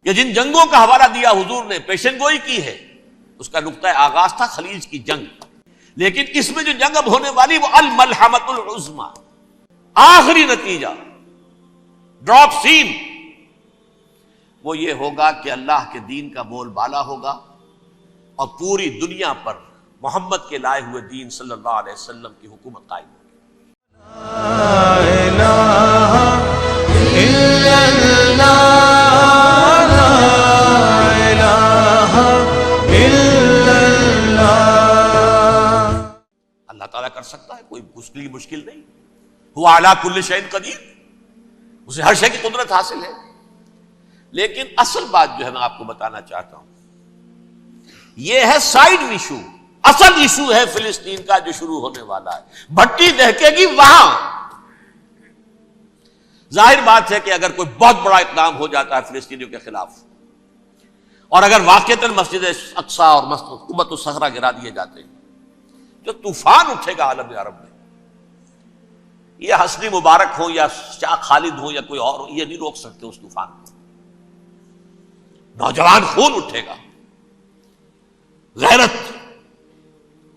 کہ جن جنگوں کا حوالہ دیا حضور نے، پیشن گوئی کی ہے، اس کا نقطہ آغاز تھا خلیج کی جنگ، لیکن اس میں جو جنگ اب ہونے والی وہ الملحمۃ العظمی، آخری نتیجہ، ڈراپ سین، وہ یہ ہوگا کہ اللہ کے دین کا بول بالا ہوگا اور پوری دنیا پر محمد کے لائے ہوئے دین صلی اللہ علیہ وسلم کی حکومت قائم ہوگی۔ لا الہ الا اللہ، لا الہ الا اللہ۔ اللہ تعالیٰ کر سکتا ہے، کوئی مشکل نہیں، ہوا علی کل شیء قدیر، اسے ہر شے کی قدرت حاصل ہے۔ لیکن اصل بات جو ہے میں آپ کو بتانا چاہتا ہوں، یہ ہے سائیڈ ایشو، اصل ایشو ہے فلسطین کا جو شروع ہونے والا ہے، بھٹی دہکے گی وہاں۔ ظاہر بات ہے کہ اگر کوئی بہت بڑا اقدام ہو جاتا ہے فلسطینیوں کے خلاف، اور اگر واقعتاً مسجد اقصی اور قبۃ الصخرہ گرا دیے جاتے ہیں، جو طوفان اٹھے گا عالم عرب میں، یہ حسنی مبارک ہو یا شاہ خالد ہو یا کوئی اور ہو، یہ نہیں روک سکتے اس طوفان کو۔ نوجوان خون اٹھے گا، غیرت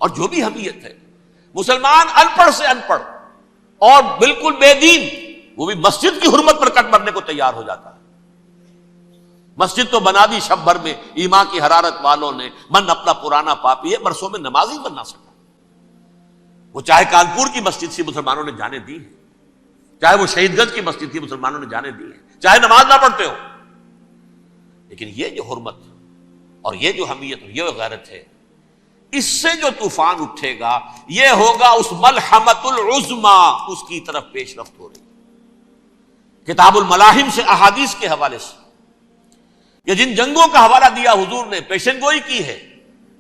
اور جو بھی حمیت ہے، مسلمان ان پڑھ سے ان پڑھ اور بالکل بے دین، وہ بھی مسجد کی حرمت پر کٹ مرنے کو تیار ہو جاتا ہے۔ مسجد تو بنا دی شب بھر میں ایمان کی حرارت والوں نے، من اپنا پرانا پاپی ہے، برسوں میں نماز ہی بن نہ سکا۔ وہ چاہے کانپور کی مسجد سے مسلمانوں نے جانے دی ہے، چاہے وہ شہید گنج کی مسجد تھی مسلمانوں نے جانے دی ہے، چاہے نماز نہ پڑھتے ہو، لیکن یہ جو حرمت اور یہ جو حمیت اور یہ غیرت ہے، اس سے جو طوفان اٹھے گا یہ ہوگا اس ملحمۃ العظمی، اس کی طرف پیش رفت ہو رہی ہے۔ کتاب الملاحم سے احادیث کے حوالے سے کہ جن جنگوں کا حوالہ دیا حضور نے، پیشن گوئی کی ہے،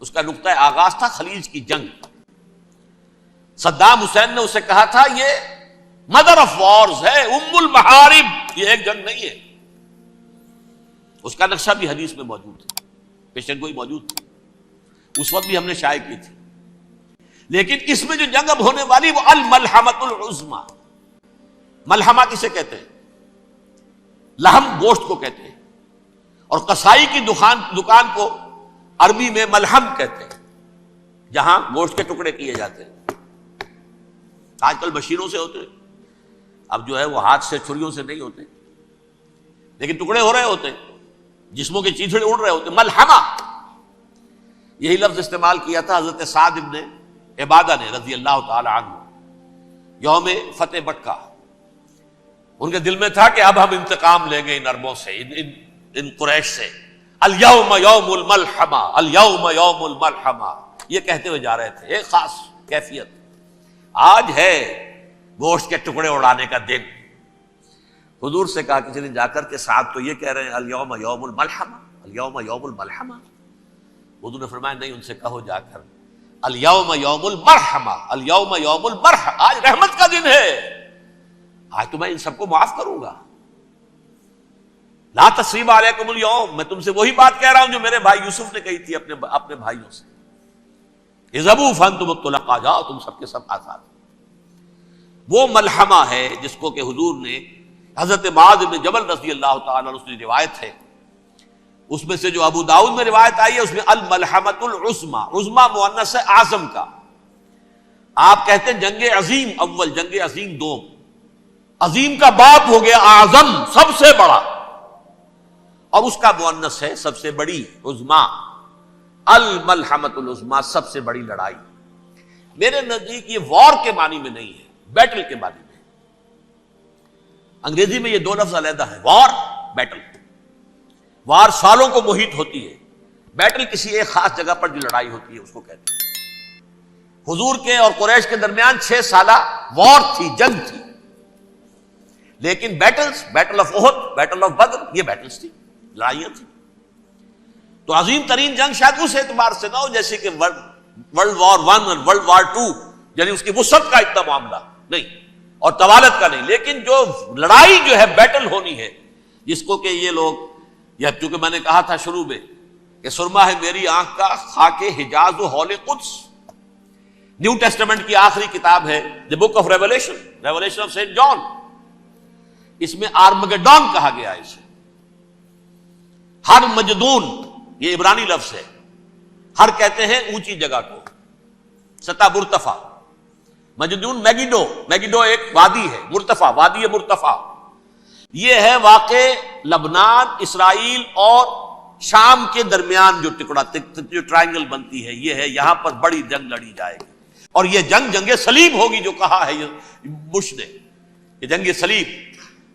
اس کا نقطہ آغاز تھا خلیج کی جنگ۔ صدام حسین نے اسے کہا تھا یہ مدر آف وارز ہے، ام المحارب، یہ ایک جنگ نہیں ہے۔ اس کا نقشہ بھی حدیث میں موجود ہے، پیشن گوئی موجود تھی، اس وقت بھی ہم نے شائع کی تھی۔ لیکن اس میں جو جنگ اب ہونے والی وہ الملحمۃ العظمی۔ ملحمہ کسے کہتے ہیں؟ لحم گوشت کو کہتے ہیں، اور قصائی کی دکان کو عربی میں ملحم کہتے ہیں، جہاں گوشت کے ٹکڑے کیے جاتے ہیں۔ آج کل مشینوں سے ہوتے ہیں، اب جو ہے وہ ہاتھ سے چھریوں سے نہیں ہوتے، لیکن ٹکڑے ہو رہے ہوتے ہیں، جسموں کے چیتھڑے اڑ رہے ہوتے ہیں۔ ملحمہ، یہی لفظ استعمال کیا تھا حضرت سعد ابن عبادہ نے رضی اللہ تعالی عنہ یوم فتح مکہ۔ ان کے دل میں تھا کہ اب ہم انتقام لیں گے ان عربوں سے، ان قریش سے۔ الیوم یوم الملحمہ، الیوم یوم الملحمہ، یہ کہتے ہوئے جا رہے تھے، ایک خاص کیفیت۔ آج ہے گوشت کے ٹکڑے اڑانے کا دن۔ حضور سے کہا کسی نے جا کر کے سعد تو یہ کہہ رہے ہیں الیوم یوم الملحمہ، الیوم یوم الملحمہ۔ حضور نے فرمایا نہیں، ان سے کہو جا کر الیوم یوم المرحمہ، الیوم یوم المرحمہ، آج رحمت کا دن ہے، آج تو میں ان سب کو معاف کروں گا۔ لا تثریب علیکم اليوم، میں تم سے وہی بات کہہ رہا ہوں جو میرے بھائی یوسف نے کہی تھی اپنے بھائیوں سے، اذهبوا فانتم الطلقاء، جاؤ تم سب کے سب آزاد۔ وہ ملحمہ ہے جس کو کہ حضور نے حضرت معاذ بن جبل رضی اللہ تعالیٰ عنہ سے روایت ہے، اس میں سے جو ابو داؤد میں روایت آئی ہے اس میں الملحمۃ العظمی، عظمی مؤنث ہے اعظم کا۔ آپ کہتے ہیں جنگ عظیم اول، جنگ عظیم دوم، عظیم کا باپ ہو گیا اعظم، سب سے بڑا، اور اس کا مؤنث ہے سب سے بڑی، عظمی، الملحمۃ العظمی، سب سے بڑی لڑائی۔ میرے نزدیک یہ وار کے معنی میں نہیں ہے، بیٹل کے معنی میں۔ انگریزی میں یہ دو لفظ علیحدہ ہیں، وار، بیٹل۔ وار سالوں کو محیط ہوتی ہے، بیٹل کسی ایک خاص جگہ پر جو لڑائی ہوتی ہے اس کو کہتے ہیں۔ حضور کے اور قریش کے درمیان 6 سالہ وار تھی، جنگ تھی، لیکن battles, battle of Uhud, battle of Badr, یہ بیٹلز تھی، لڑائیاں تھیں۔ تو عظیم ترین جنگ شاید اس اعتبار سے نہ ہو جیسے کہ ورلڈ وار 1 اور ورلڈ وار 2، یعنی اس کی وسعت کا اتنا معاملہ نہیں اور طوالت کا نہیں، لیکن جو لڑائی جو ہے بیٹل ہونی ہے، جس کو کہ یہ لوگ، یا چونکہ میں نے کہا تھا شروع میں کہ سرما ہے میری آنکھ کا خاک حجاز و ہول قدس، نیو ٹیسٹمنٹ کی آخری کتاب ہے the book of revelation, revelation of saint John, اس میں آرمگیڈون کہا گیا ہے اسے۔ ہر مجدون، یہ عبرانی لفظ ہے، ہر کہتے ہیں اونچی جگہ کو، سطح مرتفع، مجدون میگیڈو ایک وادی ہے، مرتفع، وادی مرتفع، یہ ہے واقع لبنان، اسرائیل اور شام کے درمیان جو ٹکڑا، جو ٹرائنگل بنتی ہے، یہ ہے، یہاں پر بڑی جنگ لڑی جائے گی، اور یہ جنگ صلیب ہوگی، جو کہا ہے یہ بش نے، یہ جنگ صلیب۔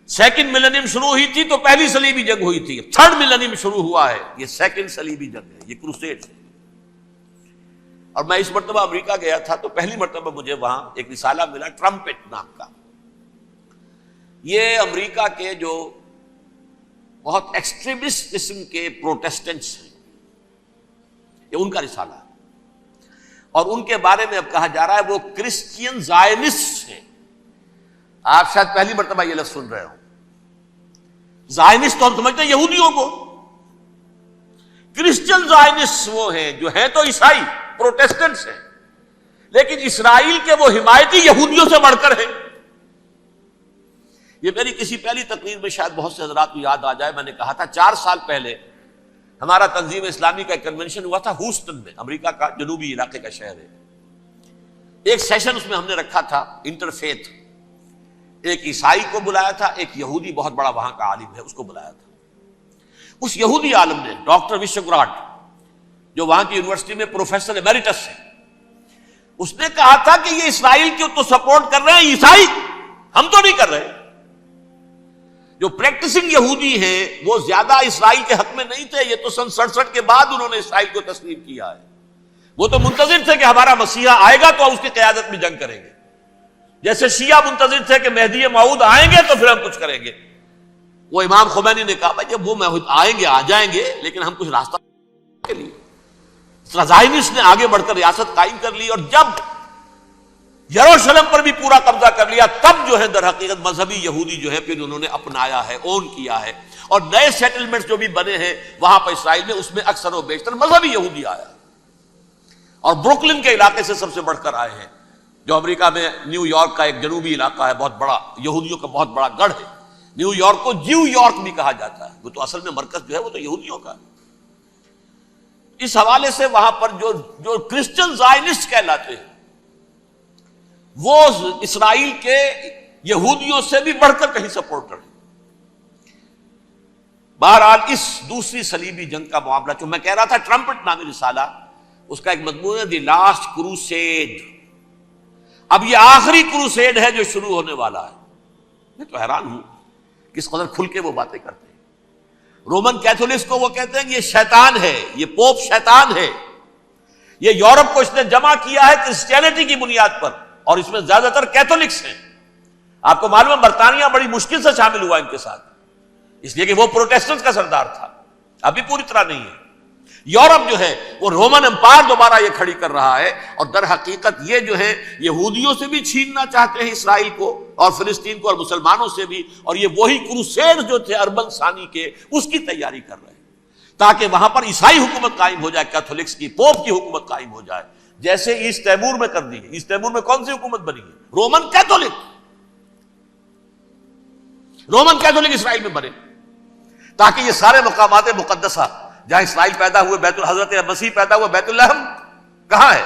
سیکنڈ ملینیم شروع ہوئی تھی تو پہلی صلیبی جنگ ہوئی تھی، تھرڈ ملینیم شروع ہوا ہے، یہ سیکنڈ صلیبی جنگ ہے، یہ کروسیڈ ہے۔ اور میں اس مرتبہ امریکہ گیا تھا تو پہلی مرتبہ مجھے وہاں ایک رسالہ ملا ٹرمپٹ نام کا، یہ امریکہ کے جو بہت ایکسٹریمسٹ قسم کے پروٹیسٹنٹس ہیں، یہ ان کا رسالہ ہے، اور ان کے بارے میں اب کہا جا رہا ہے وہ کرسچین زائنسٹ ہیں۔ آپ شاید پہلی مرتبہ یہ لفظ سن رہے ہوں، زائنسٹ تو ہم سمجھتے ہیں یہودیوں کو، کرسچین زائنسٹ وہ ہیں جو ہیں تو عیسائی پروٹیسٹنٹس ہیں، لیکن اسرائیل کے وہ حمایتی یہودیوں سے بڑھ کر ہیں۔ یہ میری کسی پہلی تقریر میں شاید بہت سے حضرات کو یاد آ جائے، میں نے کہا تھا 4 سال پہلے ہمارا تنظیم اسلامی کا ایک کنونشن ہوا تھا ہوسٹن میں، امریکہ کا جنوبی علاقے کا شہر ہے۔ ایک سیشن اس میں ہم نے رکھا تھا انٹرفیتھ، ایک عیسائی کو بلایا تھا، ایک یہودی بہت بڑا وہاں کا عالم ہے اس کو بلایا تھا۔ اس یہودی عالم نے ڈاکٹر وشوگراڈ، جو وہاں کی یونیورسٹی میں پروفیسر ایمیریٹس ہے، اس نے کہا تھا کہ یہ اسرائیل کو تو سپورٹ کر رہے ہیں عیسائی، ہم تو نہیں کر رہے۔ جو پریکٹسنگ یہودی ہیں وہ زیادہ اسرائیل کے حق میں نہیں تھے، یہ تو سن 67 کے بعد انہوں نے اسرائیل کو تسلیم کیا ہے، وہ تو منتظر تھے کہ ہمارا مسیحا آئے گا تو اس کی قیادت میں جنگ کریں گے، جیسے شیعہ منتظر تھے کہ مہدی موعود آئیں گے تو پھر ہم کچھ کریں گے۔ وہ امام خمینی نے کہا بھائی جب وہ آئیں گے آ جائیں گے، لیکن ہم کچھ راستہ کے لیے۔ زائنسٹ نے آگے بڑھ کر ریاست قائم کر لی، اور جب یروشلم پر بھی پورا قبضہ کر لیا، تب جو ہے در حقیقت مذہبی یہودی جو ہے پھر انہوں نے اپنایا ہے، اون کیا ہے، اور نئے سیٹلمنٹس جو بھی بنے ہیں وہاں پر اسرائیل میں، اس میں اکثر و بیشتر مذہبی یہودی آیا، اور بروکلن کے علاقے سے سب سے بڑھ کر آئے ہیں، جو امریکہ میں نیو یارک کا ایک جنوبی علاقہ ہے، بہت بڑا یہودیوں کا بہت بڑا گڑھ ہے۔ نیو یارک کو جیو یارک بھی کہا جاتا ہے، وہ تو اصل میں مرکز جو ہے وہ تو یہودیوں کا ہے۔ اس حوالے سے وہاں پر جو کرسچن زائنسٹ کہلاتے ہیں وہ اسرائیل کے یہودیوں سے بھی بڑھ کر کہیں سپورٹ کریں۔ بہرحال اس دوسری صلیبی جنگ کا معاملہ جو میں کہہ رہا تھا، ٹرمپٹ نامی رسالہ، اس کا ایک مضمون ہے دی لاسٹ کروسیڈ۔ اب یہ آخری کروسیڈ ہے جو شروع ہونے والا ہے۔ میں تو حیران ہوں کس قدر کھل کے وہ باتیں کرتے ہیں۔ رومن کیتھولکس کو وہ کہتے ہیں کہ یہ شیطان ہے، یہ پوپ شیطان ہے، یہ یورپ کو اس نے جمع کیا ہے کرسچینٹی کی بنیاد پر، اور اس میں زیادہ تر کیتھولکس ہیں۔ آپ کو معلوم ہے برطانیہ بڑی مشکل سے شامل ہوا ان کے ساتھ، اس لیے کہ وہ پروٹیسٹنٹ کا سردار تھا، ابھی پوری طرح نہیں ہے۔ یورپ جو ہے وہ رومن امپائر دوبارہ یہ کھڑی کر رہا ہے، اور در حقیقت یہ جو ہے یہودیوں سے بھی چھیننا چاہتے ہیں اسرائیل کو اور فلسطین کو، اور مسلمانوں سے بھی، اور یہ وہی کروسیڈ جو تھے اربن ثانی کے، اس کی تیاری کر رہے ہیں تاکہ وہاں پر عیسائی حکومت قائم ہو جائے، کیتھولکس کی، پوپ کی حکومت قائم ہو جائے، جیسے ایسٹ تیمور میں کر دی ہے۔ ایسٹ تیمور میں کون سی حکومت بنی ہے؟ رومن کیتھولک، رومن کیتھولک اسرائیل میں بنے، تاکہ یہ سارے مقامات مقدسہ جہاں اسرائیل پیدا ہوئے، بیت حضرت مسیح پیدا ہوا، بیت الحم کہاں ہے؟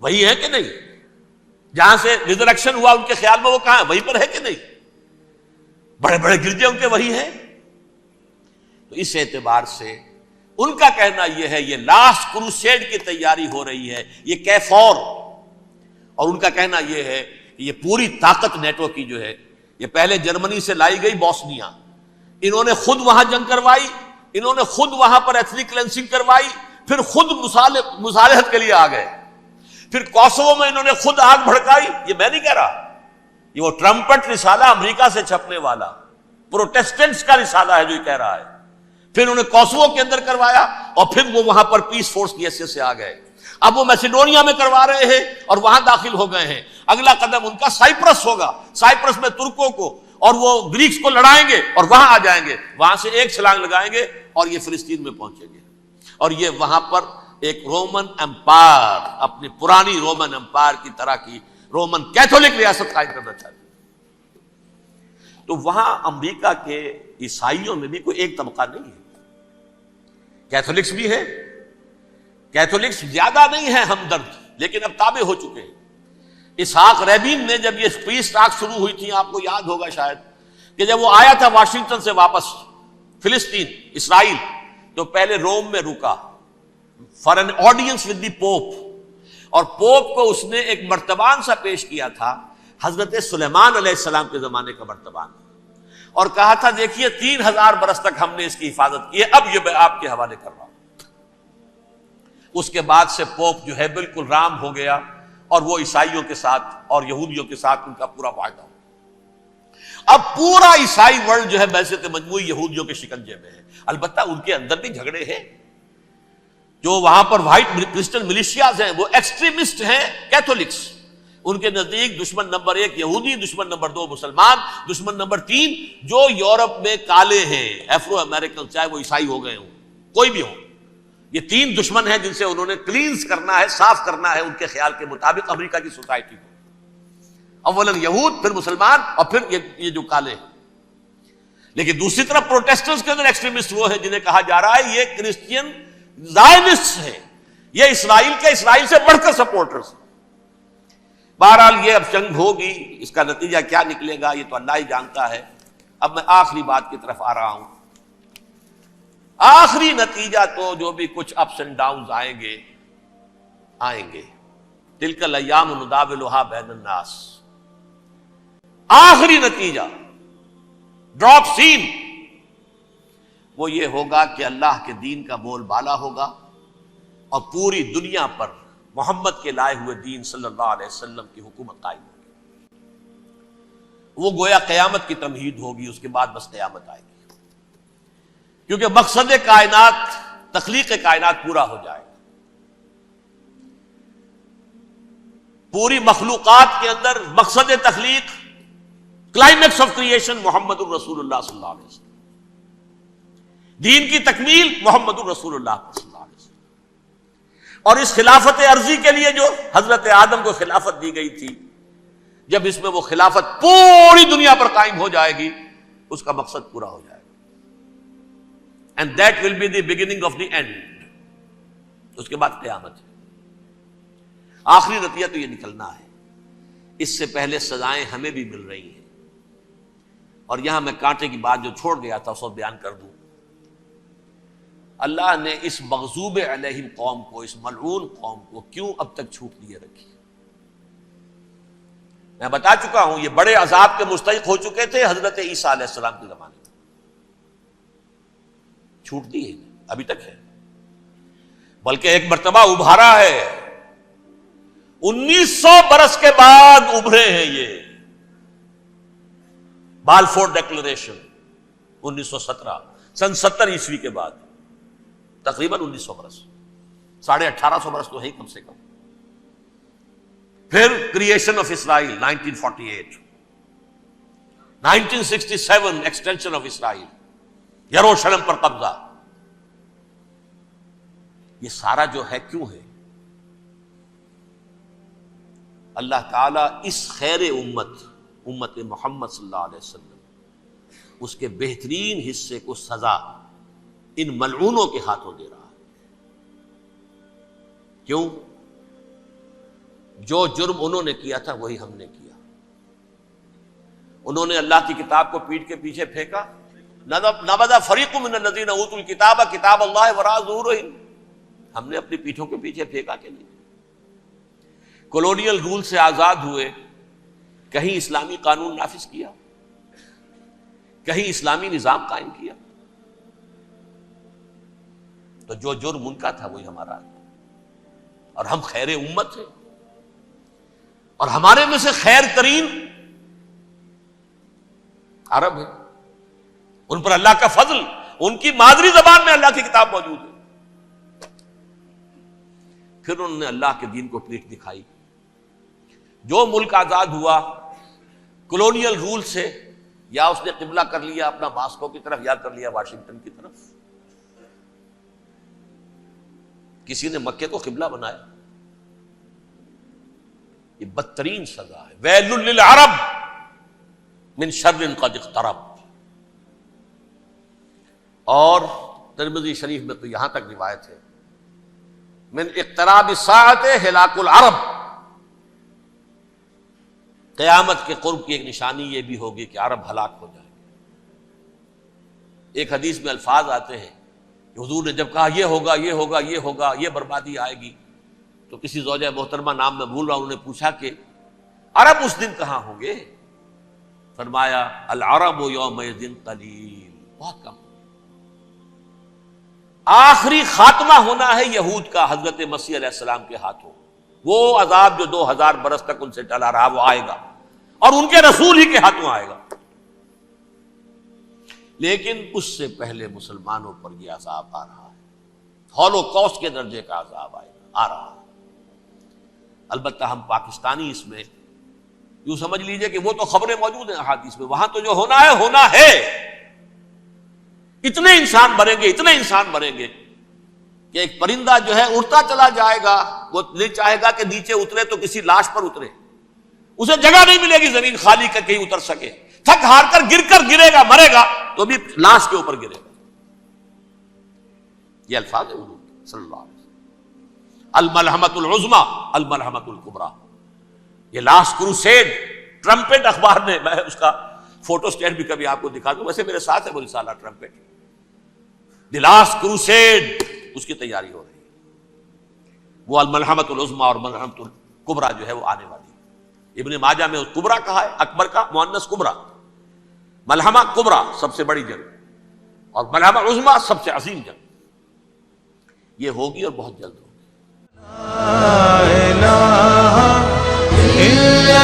وہی ہے کہ نہیں؟ جہاں سے ریزریکشن ہوا ان کے خیال میں وہ کہاں ہے؟ وہیں پر ہے کہ نہیں؟ بڑے بڑے گرجے ان کے وہی ہیں۔ تو اس اعتبار سے ان کا کہنا یہ ہے یہ لاسٹ کروسیڈ کی تیاری ہو رہی ہے، یہ کیفور، اور ان کا کہنا یہ ہے کہ یہ پوری طاقت نیٹو کی جو ہے، یہ پہلے جرمنی سے لائی گئی بوسنیا، انہوں نے خود وہاں جنگ کروائی، انہوں نے خود وہاں پر ایتھنک کلینسنگ کروائی، پھر خود مصالحت کے لیے آ گئے، پھر کوسوو میں انہوں نے خود آگ بھڑکائی۔ یہ میں نہیں کہہ رہا، یہ وہ ٹرمپٹ رسالہ امریکہ سے چھپنے والا پروٹیسٹنٹس کا رسالہ ہے جو یہ کہہ رہا ہے۔ پھر انہوں نے کوسوو کے اندر کروایا، اور پھر وہ وہاں پر پیس فورس کی حیثیت سے آ گئے۔ اب وہ میسیڈونیا میں کروا رہے ہیں اور وہاں داخل ہو گئے ہیں۔ اگلا قدم ان کا سائپرس ہوگا، سائپرس میں ترکوں کو اور وہ گریکس کو لڑائیں گے اور وہاں آ جائیں گے، وہاں سے ایک چھلانگ لگائیں گے اور یہ فلسطین میں پہنچیں گے، اور یہ وہاں پر ایک رومن امپائر، اپنی پرانی رومن امپائر کی طرح کی رومن کیتھولک ریاست قائم کرنا چاہتے ہیں۔ تو وہاں امریکہ کے عیسائیوں میں بھی کوئی ایک طبقہ نہیں ہے، کیتھولکس بھی ہے، کیتھولکس زیادہ نہیں ہے ہمدرد، لیکن اب تابع ہو چکے ہیں۔ اسحاق ریبین نے جب یہ پیس ٹاک شروع ہوئی تھی، آپ کو یاد ہوگا شاید، کہ جب وہ آیا تھا واشنگٹن سے واپس فلسطین اسرائیل، تو پہلے روم میں رکا for an audience with the Pope, اور پوپ کو اس نے ایک مرتبان سا پیش کیا تھا، حضرت سلیمان علیہ السلام کے زمانے کا مرتبان، اور کہا تھا دیکھیے 3000 برس تک ہم نے اس کی حفاظت کی ہے، اب یہ میں آپ کے حوالے کر رہا ہوں۔ اس کے بعد سے پوپ جو ہے بالکل رام ہو گیا، اور وہ عیسائیوں کے ساتھ اور یہودیوں کے ساتھ ان کا پورا معاہدہ ہو۔ اب پورا عیسائی ورلڈ جو ہے بعثت مجموعی یہودیوں کے شکنجے میں ہے۔ البتہ ان کے اندر بھی جھگڑے ہیں، جو وہاں پر وائٹ کرسچن ملیشیاز ہیں وہ ایکسٹریمسٹ ہیں کیتھولکس، ان کے نزدیک دشمن نمبر 1 یہودی، دشمن نمبر 2 مسلمان، دشمن نمبر 3 جو یورپ میں کالے ہیں، افرو امریکن، چاہے وہ عیسائی ہو گئے ہوں، کوئی بھی ہو، یہ 3 دشمن ہیں جن سے انہوں نے کلینز کرنا ہے، صاف کرنا ہے ان کے خیال کے مطابق امریکہ کی سوسائٹی کو، اولاً یہود، پھر مسلمان، اور پھر یہ جو کالے ہیں۔ لیکن دوسری طرف پروٹیسٹنٹس کے اندر ایکسٹریمسٹ وہ ہیں جنہیں کہا جا رہا ہے یہ کرسچین زائنسٹ ہیں، یہ اسرائیل کے اسرائیل سے بڑھ کر سپورٹرز ہیں۔ بہرحال یہ اب جنگ ہوگی، اس کا نتیجہ کیا نکلے گا یہ تو اللہ ہی جانتا ہے۔ اب میں آخری بات کی طرف آ رہا ہوں۔ آخری نتیجہ تو جو بھی کچھ اپس اینڈ ڈاؤنز آئیں گے، تلک الایام نداولھا بین الناس، آخری نتیجہ ڈراپ سین وہ یہ ہوگا کہ اللہ کے دین کا بول بالا ہوگا، اور پوری دنیا پر محمد کے لائے ہوئے دین صلی اللہ علیہ وسلم کی حکومت قائم ہوگی۔ وہ گویا قیامت کی تمہید ہوگی، اس کے بعد بس قیامت آئے گی، کیونکہ مقصد کائنات، تخلیق کائنات پورا ہو جائے گا۔ پوری مخلوقات کے اندر مقصد تخلیق، کلائمیکس آف کریشن محمد الرسول اللہ صلی اللہ علیہ وسلم، دین کی تکمیل محمد الرسول اللہ صلی اللہ علیہ وسلم۔ اور اس خلافت عرضی کے لیے جو حضرت آدم کو خلافت دی گئی تھی، جب اس میں وہ خلافت پوری دنیا پر قائم ہو جائے گی، اس کا مقصد پورا ہو جائے گا، and that will be the beginning of the end. اس کے بعد قیامت ہے۔ آخری نتیجہ تو یہ نکلنا ہے۔ اس سے پہلے سزائیں ہمیں بھی مل رہی ہیں، اور یہاں میں کانٹے کی بات جو چھوڑ گیا تھا اس کو بیان کر دوں۔ اللہ نے اس مغضوب علیہم قوم کو، اس ملعون قوم کو کیوں اب تک چھوٹ لیے رکھی؟ میں بتا چکا ہوں یہ بڑے عذاب کے مستحق ہو چکے تھے حضرت عیسیٰ علیہ السلام کے زمانے میں، چھوٹ دی ہے، ابھی تک ہے، بلکہ ایک مرتبہ ابھارا ہے، 1900 برس کے بعد ابھرے ہیں یہ، بالفور ڈیکلریشن 1917، سن 70 عیسوی کے بعد، تقریباً 1900 برس، 1850 برس تو ہے کم سے کم۔ پھر creation of Israel 1948، 1967 extension of Israel, یروشلم پر قبضہ۔ یہ سارا جو ہے کیوں ہے؟ اللہ تعالیٰ اس خیر امت محمد صلی اللہ علیہ وسلم، اس کے بہترین حصے کو سزا ان ملعونوں کے ہاتھوں دے رہا ہے۔ کیوں؟ جو جرم انہوں نے کیا تھا وہی ہم نے کیا۔ انہوں نے اللہ کی کتاب کو پیٹھ کے پیچھے پھینکا، نبذ فریق من الذین اوتوا الکتاب کتاب اللہ وراء ظہورہم، ہم نے اپنی پیٹھوں کے پیچھے پھینکا کہ نہیں؟ کولونیل رول سے آزاد ہوئے، کہیں اسلامی قانون نافذ کیا، کہیں اسلامی نظام قائم کیا؟ تو جو جرم ان کا تھا وہی ہمارا ہے، اور ہم خیر امت ہیں، اور ہمارے میں سے خیر ترین عرب ہے، ان پر اللہ کا فضل، ان کی مادری زبان میں اللہ کی کتاب موجود ہے۔ پھر انہوں نے اللہ کے دین کو پیٹھ دکھائی۔ جو ملک آزاد ہوا کولونیل رول سے، یا اس نے قبلہ کر لیا اپنا ماسکو کی طرف، یا کر لیا واشنگٹن کی طرف۔ کسی نے مکے کو قبلہ بنایا، یہ بدترین سزا ہے۔ ویل للعرب من شر قد اقترب۔ اور ترمذی شریف میں تو یہاں تک روایت ہے من اقتراب الساعۃ ہلاک العرب، قیامت کے قرب کی ایک نشانی یہ بھی ہوگی کہ عرب ہلاک ہو جائیں گے۔ ایک حدیث میں الفاظ آتے ہیں کہ حضور نے جب کہا یہ ہوگا یہ ہوگا یہ ہوگا یہ بربادی آئے گی، تو کسی زوجہ محترمہ نام میں بھول رہا ہوں، انہوں نے پوچھا کہ عرب اس دن کہاں ہوں گے؟ فرمایا العرب یومئذ قلیل، بہت کم۔ آخری خاتمہ ہونا ہے یہود کا حضرت مسیح علیہ السلام کے ہاتھوں، وہ عذاب جو 2000 برس تک ان سے ٹلا رہا وہ آئے گا، اور ان کے رسول ہی کے ہاتھوں آئے گا۔ لیکن اس سے پہلے مسلمانوں پر یہ عذاب آ رہا ہے، ہولوکاسٹ کے درجے کا عذاب آ رہا ہے۔ البتہ ہم پاکستانی اس میں یوں سمجھ لیجئے کہ وہ تو خبریں موجود ہیں احادیث میں، وہاں تو جو ہونا ہے، اتنے انسان مریں گے، اتنے انسان مریں گے کہ ایک پرندہ جو ہے اڑتا چلا جائے گا، وہ نہیں چاہے گا کہ نیچے اترے تو کسی لاش پر اترے، اسے جگہ نہیں ملے گی زمین خالی کر کہیں اتر سکے، تھک ہار کر گرے گا، مرے گا تو بھی لاش کے اوپر گرے گا۔ یہ الفاظ ہے حضور صلی اللہ علیہ وسلم، الملحمۃ العظمی الملحمۃ الکبریٰ، یہ لاسٹ کروسیڈ، ٹرمپٹ اخبار نے، میں اس کا فوٹو اسٹیٹ بھی کبھی آپ کو دکھا دوں، ویسے میرے ساتھ ہے وہ رسالہ ٹرمپٹ، دی لاسٹ کروسیڈ، اس کی تیاری ہو رہی ہے۔ وہ الملحمۃ العظمی اور ملحمۃ الکبریٰ جو ہے وہ آنے والی ہے۔ ابن ماجہ میں کبریٰ کہا ہے، اکبر کا مؤنث کبریٰ، ملحمہ کبریٰ سب سے بڑی جنگ، اور ملحمہ عظمی سب سے عظیم جنگ، یہ ہوگی اور بہت جلد ہوگی۔ لا الہ الا